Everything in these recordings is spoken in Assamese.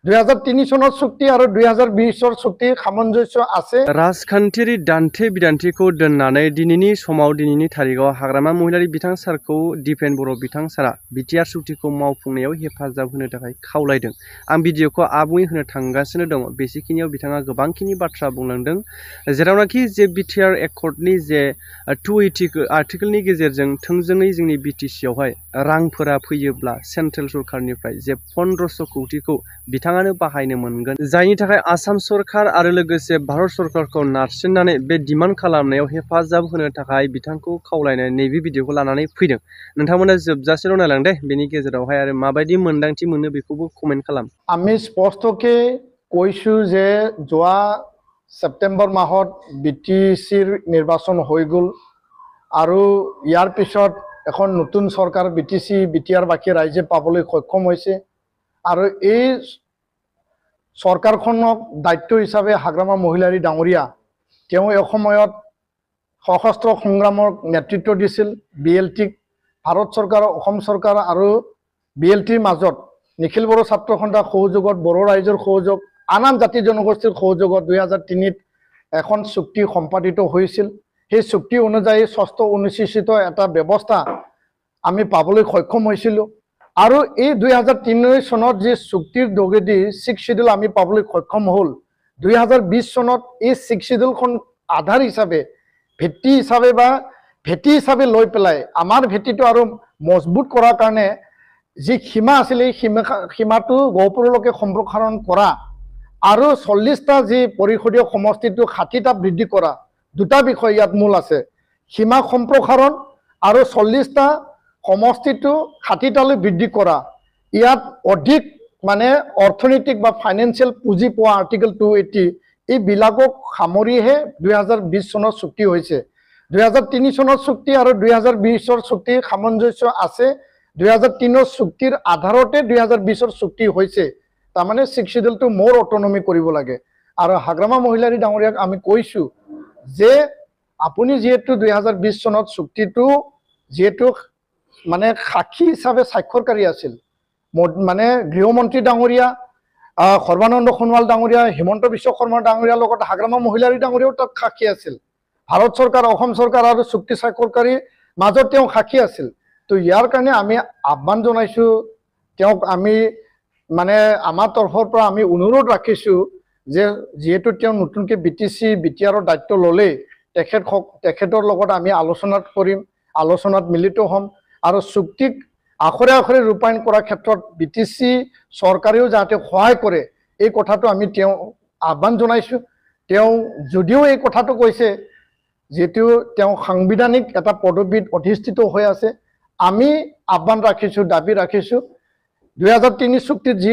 2003 চনৰ চুক্তি আৰু 2020 চুক্তি সামঞ্জস্য আছে। राजखान्थियारि दान्थे बिदान्थिखौ दोननानै दिनैनि समाव दिनैनि तारिखआव हाग्रामा महिलारि बिथां सारखौ दिपेन बर' बिथां सारा बिटिआर चुक्तिखौ मावफुंनायाव हेफाजाब होनो थाखाय खावलायदों। आं भिडिअखौ आबुङै होनो थांगासिनो दङ। बेसिखिनियाव बिथाङा गोबांखिनि बाथ्रा बुंलांदों, जेरावनाखि जे बिटिआर एकर्डनि जे 280 आर्टिकेलनि गेजेरजों थोंजोङै जोंनि बिटिसियावहाय रांफोरा फैयोब्ला सेन्ट्रेल सरकारनिफ्राय जे 1500 कौटिखौ बिथाङानो बाहायनो मोनगोन, जायनि थाखाय आसाम सरकार आरो लोगोसे भारत सरकारखौ नारसिननानै बे डिमान्ड खालामनायाव हेफाजाब होनो थाखाय बिथांखौ खावलायनाय नैबे भिडिअखौ लानानै फैदों। नोंथांमोना जोबजासेल' नायलां दे, बेनि गेजेरावहाय आरो माबायदि मोन्दांथि मोनो बेखौबो कमेन्ट खालाम। আমি স্পষ্টকে কৈছো যে যোৱা সেপ্টেম্বৰ মাহত বিটিচিৰ নিৰ্বাচন হৈ গ'ল আৰু ইয়াৰ পিছত এখন নতুন চৰকাৰ বিটিচি বিটিআৰ বাকী ৰাইজে পাবলৈ সক্ষম হৈছে আৰু এই চৰকাৰখনক দায়িত্ব হিচাপে হাগ্ৰামা মহিলাৰী ডাঙৰীয়া তেওঁ এই সময়ত সশস্ত্ৰ সংগ্ৰামৰ নেতৃত্ব দিছিল। বিএলটিক ভাৰত চৰকাৰ, অসম চৰকাৰ আৰু বিএলটিৰ মাজত নিখিল বড়ো ছাত্ৰ সন্থাৰ সহযোগত, বড়ো ৰাইজৰ সহযোগ, আন জাতি জনগোষ্ঠীৰ সহযোগত 2003 এখন চুক্তি সম্পাদিত হৈছিল। সেই চুক্তি অনুযায়ী ষষ্ঠ অনুসূচিত এটা ব্যৱস্থা আমি পাবলৈ সক্ষম হৈছিলোঁ আৰু এই 2003 চনত যি চুক্তিৰ যোগেদি 6 শিডিউল আমি পাবলৈ সক্ষম হ'ল, 2020 চনত এই 6 শিডিউলখন আধাৰ হিচাপে ভিত্তি হিচাপে লৈ পেলাই আমাৰ ভিত্তিটো আৰু মজবুত কৰাৰ কাৰণে যি সীমা আছিল এই সীমাটো গহপুৰলৈকে সম্প্ৰসাৰণ কৰা আৰু 40টা যি পৰিষদীয় সমষ্টিটো 60টা বৃদ্ধি কৰা, দুটা বিষয় ইয়াত মূল আছে। সীমা সম্প্ৰসাৰণ আৰু 40টা সমষ্টিটো 60টালৈ বৃদ্ধি কৰা। ইয়াত অধিক মানে অৰ্থনৈতিক বা ফাইনেন্সিয়েল পুঁজি পোৱা আৰ্টিকেল 280 এইবিলাকক সামৰিহে 2020 চনৰ চুক্তি হৈছে। 2003 চনৰ চুক্তি আৰু 2020 চুক্তি সামঞ্জস্য আছে। 2003 চুক্তিৰ আধাৰতে 2020 চুক্তি হৈছে। তাৰমানে 6 শিডিউলটো মোৰ অটনমি কৰিব লাগে আৰু হাগ্ৰামা মহিলাৰী ডাঙৰীয়াক আমি কৈছো যে আপুনি যেহেতু 2020 চনত চুক্তিটো যেহেতু মানে সাক্ষী হিচাপে স্বাক্ষৰকাৰী আছিল, মানে গৃহমন্ত্ৰী ডাঙৰীয়া সৰ্বানন্দ সোণোৱাল ডাঙৰীয়া, হিমন্ত বিশ্ব শৰ্মা ডাঙৰীয়াৰ লগত হাগ্ৰামা মহিলাৰী ডাঙৰীয়াও তাত সাক্ষী আছিল। ভাৰত চৰকাৰ, অসম চৰকাৰ আৰু চুক্তি স্বাক্ষৰকাৰীৰ মাজত তেওঁ সাক্ষী আছিল। তো ইয়াৰ কাৰণে আমি আহ্বান জনাইছোঁ তেওঁক। আমি মানে আমাৰ তৰফৰ পৰা আমি অনুৰোধ ৰাখিছোঁ যে যেহেতু তেওঁ নতুনকৈ বিটিচি বিটিআৰৰ দায়িত্ব ল'লেই, তেখেতৰ লগত আমি আলোচনাত কৰিম, আলোচনাত মিলিত হ'ম আৰু চুক্তিক আখৰে আখৰে ৰূপায়ণ কৰাৰ ক্ষেত্ৰত বিটিচি চৰকাৰেও যাতে সহায় কৰে এই কথাটো আমি তেওঁ আহ্বান জনাইছোঁ। তেওঁ যদিও এই কথাটো কৈছে, যিহেতু তেওঁ সাংবিধানিক এটা পদবীত অধিষ্ঠিত হৈ আছে, আমি আহ্বান ৰাখিছোঁ, দাবী ৰাখিছোঁ 2003 চুক্তিত যি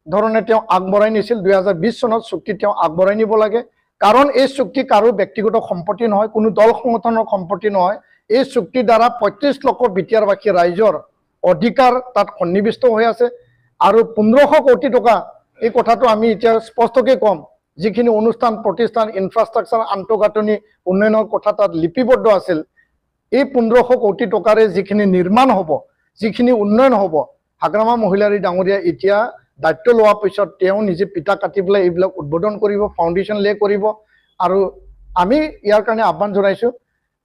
ধৰণে তেওঁ আগবঢ়াই নিছিল 2020 চনত চুক্তি তেওঁ আগবঢ়াই নিব লাগে। কাৰণ এই চুক্তি কাৰো ব্যক্তিগত সম্পত্তি নহয়, কোনো দল সংগঠনৰ সম্পত্তি নহয়। এই চুক্তিৰ দ্বাৰা 35 লাখ বিটিআৰ বাকী ৰাইজৰ অধিকাৰ তাত সন্নিৱিষ্ট হৈ আছে আৰু 1500 কোটি টকা, এই কথাটো আমি এতিয়া স্পষ্টকৈ ক'ম, যিখিনি অনুষ্ঠান প্ৰতিষ্ঠান ইনফ্ৰাষ্ট্ৰাকচাৰ আন্তঃগাঁথনি উন্নয়নৰ কথা তাত লিপিবদ্ধ আছিল, এই 1500 কোটি টকাৰে যিখিনি নিৰ্মাণ হ'ব, যিখিনি উন্নয়ন হ'ব, হাগ্ৰামা মহিলাৰী ডাঙৰীয়া এতিয়া দায়িত্ব লোৱাৰ পিছত তেওঁ নিজে পিতা কাটি পেলাই এইবিলাক উদ্বোধন কৰিব, ফাউণ্ডেশ্যন লে কৰিব। আৰু আমি ইয়াৰ কাৰণে আহ্বান জনাইছোঁ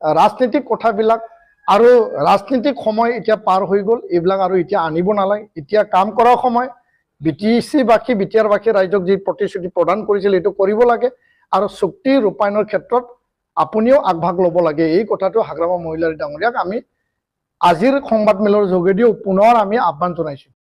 ৰাজনীতিক কথাবিলাক আৰু ৰাজনীতিক সময় এতিয়া পাৰ হৈ গ'ল, এইবিলাক আৰু এতিয়া আনিব নালাগে। এতিয়া কাম কৰাৰ সময়। বিটিচি বাকী বিটিআৰ বাকী ৰাইজক যি প্ৰতিশ্ৰুতি প্ৰদান কৰিছিল এইটো কৰিব লাগে আৰু চুক্তি ৰূপায়ণৰ ক্ষেত্ৰত আপুনিও আগভাগ ল'ব লাগে। এই কথাটো হাগ্ৰামা মহিলাৰী ডাঙৰীয়াক আমি আজিৰ সংবাদমেলৰ যোগেদিও পুনৰ আমি আহ্বান জনাইছোঁ।